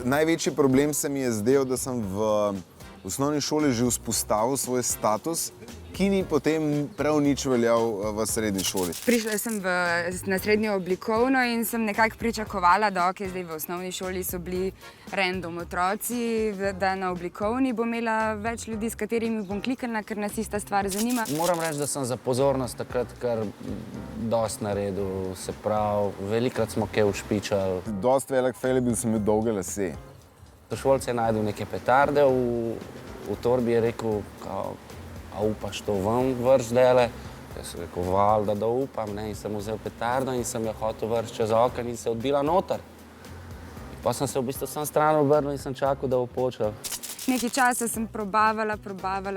Največji problem se mi je zdel, da sem v osnovni šoli že vzpostavil svoj status, ki ni potem prav nič veljal v srednji šoli. Prišla sem na srednjo oblikovno in sem nekako pričakovala, da zdaj v osnovni šoli so bili random otroci, da na oblikovni bom imela več ljudi, s katerimi bom klikala, ker nas ista stvar zanima. Moram reči, da sem za pozornost takrat kar dosti naredil, se pravi, velikokrat smo kaj ušpičali. Dost velik fail je bil, sem imel dolge lase. Sošolec je najdel neke petarde, v torbi je rekel, a upaš to ven vrš dele? Jaz sem rekel, valjda, da upam, ne? In sem vzel petardo in sem jo hotel vrš čez okno in se odbila noter. Pa sem se v bistvu sam stran obrnil in sem čakal, da bo počel. Nekaj časa sem probavala,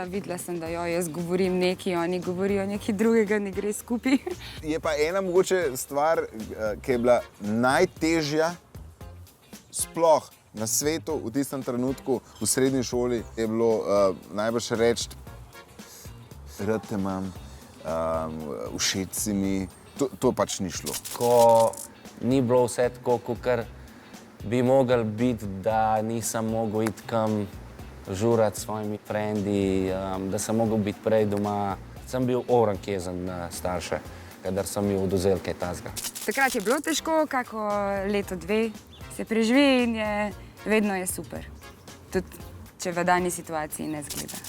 videla sem, da jaz govorim nekaj, oni govorijo nekaj drugega, ne gre skupaj. Je pa ena mogoče stvar, ki je bila najtežja sploh na svetu v tistem trenutku v srednji šoli, je bilo najbrž reči, rad te imam, všeč si mi, to pač ni šlo. Ko ni bilo vse tako, kakor bi mogel biti, da nisem mogel iti kam žurati s svojimi frendi, da sem mogel biti prej doma, sem bil oren jezen na starše, kadar so mi odvzeli kaj takega. Takrat je bilo težko, kako leto, dve se preživi in vedno je super. Tudi če v dani situaciji ne zgleda.